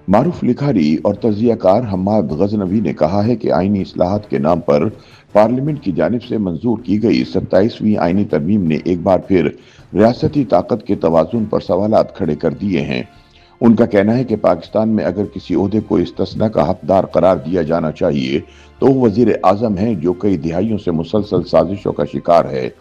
मारूफ लिखारी और तज्जियाकार हम्माद गजनवी ने कहा है कि आईनी इस्लाहात के नाम पर पार्लियामेंट की जानिब से मंजूर की गई 27वीं आईनी तरमीम ने एक बार फिर रियासती ताकत के तवाजुन पर सवालात खड़े कर दिए हैं। उनका कहना है कि पाकिस्तान में अगर किसी ओहदे को इस्तिस्ना का हकदार करार दिया जाना चाहिए तो वो वजीर आजम हैं, जो कई दिहाइयों से मुसलसल साजिशों का शिकार है।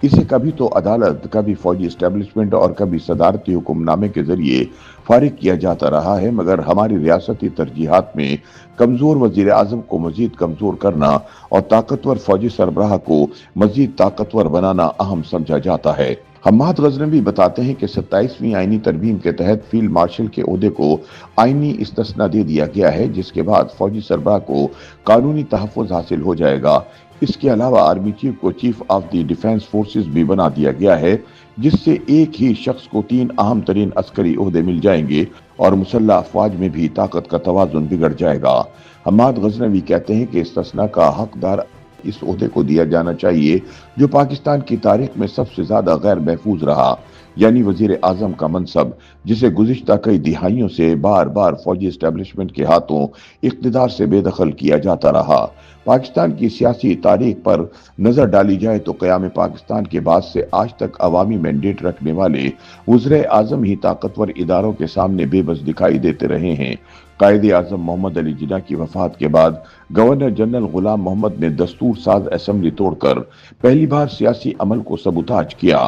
इसे कभी तो अदालत, कभी फौजी एस्टेब्लिशमेंट और कभी सदारती हुक्मनामे के जरिए फारिग किया जाता रहा है, मगर हमारी रियासती तरजीहात में कमजोर वजीर आजम को मजीद कमजोर करना और ताकतवर फौजी सरबराह को मजीद ताकतवर बनाना अहम समझा जाता है। हम्माद गजनवी बताते हैं कि 27वीं आईनी तरमीम के तहत फील्ड मार्शल के ओहदे को आईनी इस्तिस्ना दे दिया गया है, जिसके बाद फौजी सरबराह को कानूनी तहफ़्फ़ुज़ हासिल हो जाएगा। इसके अलावा आर्मी चीफ को chief of the defence forces भी बना दिया गया है, जिससे एक ही शख्स को 3 अहम तरीन अस्करी ओहदे मिल जाएंगे और मुसल्लह अफवाज में भी ताकत का तवाजुन बिगड़ जाएगा। हम्माद गजनवी कहते हैं कि इस्तिस्ना का हकदार इस ओहदे को दिया जाना चाहिए जो पाकिस्तान की तारीख में सबसे ज्यादा गैर महफूज रहा, यानी वजीर आजम का मनसब, जिसे गुज़िश्ता कई दिहाइयों से बार बार फौजी एस्टेब्लिशमेंट के हाथों इक़्तिदार से बेदखल किया जाता रहा। पाकिस्तान की सियासी तारीख पर नजर डाली जाए तो क़याम पाकिस्तान के बाद से आज तक अवामी मैंडेट रखने वाले वज़ीर आजम ही ताकतवर इदारों के सामने बेबस दिखाई देते रहे हैं। कायदे आजम मोहम्मद अली जिन्ना की वफात के बाद गवर्नर जनरल गुलाम मोहम्मद ने दस्तूर साज असेंबली तोड़कर पहली बार सियासी अमल को सबूताज किया।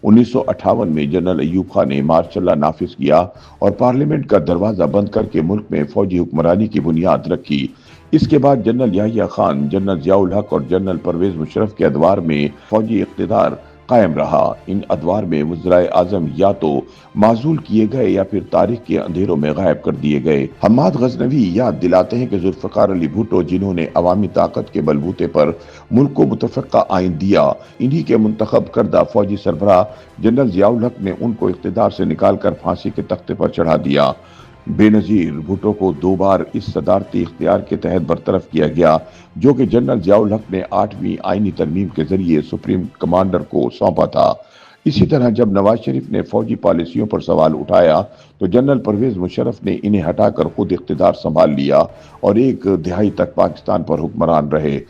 1958 में जनरल अयूब खान ने मार्शल लॉ नाफिज किया और पार्लियामेंट का दरवाजा बंद करके मुल्क में फौजी हुक्मरानी की बुनियाद रखी। इसके बाद जनरल याहिया खान, जनरल जियाउल हक और जनरल परवेज मुशर्रफ के अदवार में फौजी इक़्तिदार कायम रहा। इन अदवार में वज़ीर आजम या तो माजूल किए गए या फिर तारीख के अंधेरों में गायब कर दिए गए। हम्माद गजनवी याद दिलाते हैं कि जुल्फ़िकार अली भुट्टो, जिन्होंने अवामी ताकत के बलबूते पर मुल्क को मुतफ़क्का आइन दिया, इन्हीं के मुंतखब करदा फौजी सरबराह जनरल जियाउल हक ने उनको इक़्तिदार से निकाल कर फांसी के तख्ते पर चढ़ा दिया। बेनजीर भुट्टो को 2 बार इस सदारती इख्तियार के तहत बरतरफ किया गया, जो कि जनरल जियाउल हक ने 8वीं आईनी तरमीम के जरिए सुप्रीम कमांडर को सौंपा था। इसी तरह जब नवाज शरीफ ने फौजी पॉलिसियों पर सवाल उठाया तो जनरल परवेज मुशर्रफ ने इन्हें हटाकर खुद इख्तिदार संभाल लिया और एक दिहाई तक पाकिस्तान पर हुक्मरान रहे।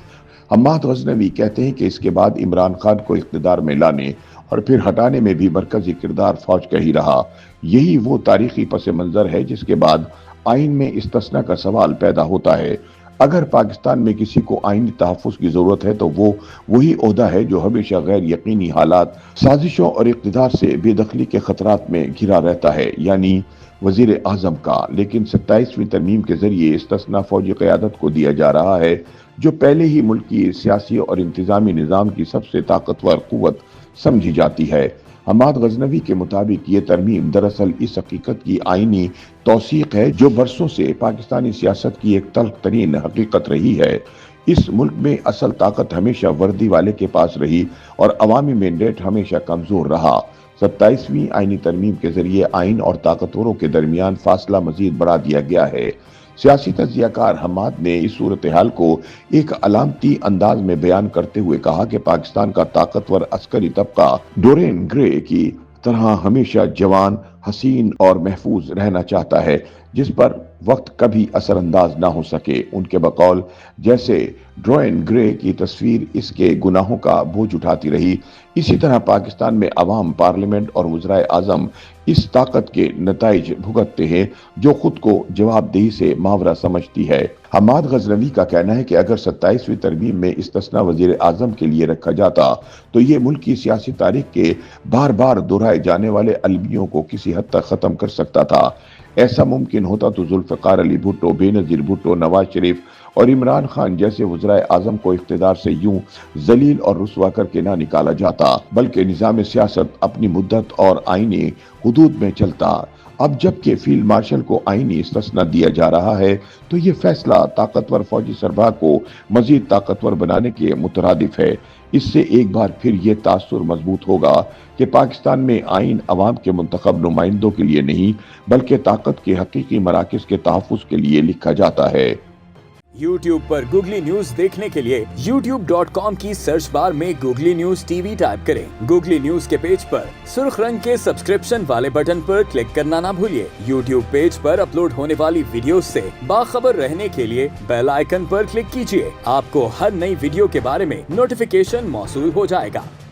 हम्माद गजनवी कहते हैं कि इसके बाद इमरान खान को इख्तिदार में लाने और फिर हटाने में भी मरकजी किरदार फौज का ही रहा। यही वो तारीखी पस मंजर है जिसके बाद आइन में इस्तिस्ना का सवाल पैदा होता है। अगर पाकिस्तान में किसी को आइनी तहफ़्फ़ुज़ की ज़रूरत है तो वो वही ओहदा है जो हमेशा गैर यकीनी हालात, साजिशों और इक़्तिदार से बेदखली के खतरात में घिरा रहता है, यानी वज़ीर आज़म का। लेकिन 27वीं तरमीम के जरिए इस्तिस्ना फौजी क़यादत को दिया जा रहा है, जो पहले ही मुल्क की सियासी और इंतज़ामी निज़ाम की सबसे ताकतवर क़ुव्वत समझी जाती है। हम्माद गजनवी के मुताबिक ये तरमीम दरअसल इस हकीकत की आईनी तौसीक है जो बरसों से पाकिस्तानी सियासत की एक तल्ख तरीन हकीकत रही है। इस मुल्क में असल ताकत हमेशा वर्दी वाले के पास रही और अवामी मैंडेट हमेशा कमजोर रहा। 27वीं आईनी तरमीम के जरिए आइन और ताकतवरों के दरमियान फासला मजीद बढ़ा दिया गया है। सियासी तज्जियाकार हम्माद ने इस सूरत हाल को एक अलामती अंदाज में बयान करते हुए कहा कि पाकिस्तान का ताकतवर अस्करी तबका डोरेन ग्रे की तरह हमेशा जवान, हसीन और महफूज रहना चाहता है, जिस पर वक्त कभी असरअंदाज ना हो सके। उनके बकौल जैसे डोरेन ग्रे की तस्वीर इसके गुनाहों का बोझ उठाती रही, इसी तरह पाकिस्तान में अवाम, पार्लियामेंट और वज़ीर आज़म इस ताकत के नताइज भुगतते हैं जो खुद को जवाबदेही से मावरा समझती है। हम्माद गजनवी का कहना है कि अगर 27वीं तरमीम में इस्तिस्ना वज़ीर आज़म के लिए रखा जाता तो ये मुल्क की सियासी तारीख के बार बार दोहराए जाने वाले अलमियों को किसी हद तक ख़त्म कर सकता था। ऐसा मुमकिन होता तो जुल्फ़िकार अली भुट्टो, बेनज़ीर भुट्टो, नवाज शरीफ और इमरान खान जैसे वज़ीर आज़म को इख्तिदार से यूं जलील और रुसवा करके ना निकाला जाता, बल्कि निज़ाम सियासत अपनी मुद्दत और आईनी हुदूद में चलता। अब जबकि फील्ड मार्शल को आईनी इस्तिस्ना दिया जा रहा है तो ये फैसला ताकतवर फौजी सरबराह को मजीद ताकतवर बनाने के मुतरादिफ है। इससे एक बार फिर ये तासुर मजबूत होगा कि पाकिस्तान में आइन अवाम के मुंतखब नुमाइंदों के लिए नहीं बल्कि ताकत के हकीकी मराकज़ के तहफ़्फ़ुज़ के लिए लिखा जाता है। YouTube पर गूगली न्यूज देखने के लिए youtube.com की सर्च बार में गूगली न्यूज टीवी टाइप करें। गूगली न्यूज के पेज पर सुर्ख रंग के सब्सक्रिप्शन वाले बटन पर क्लिक करना ना भूलिए। YouTube पेज पर अपलोड होने वाली वीडियोस से बाखबर रहने के लिए बेल आइकन पर क्लिक कीजिए। आपको हर नई वीडियो के बारे में नोटिफिकेशन मौसूल हो जाएगा।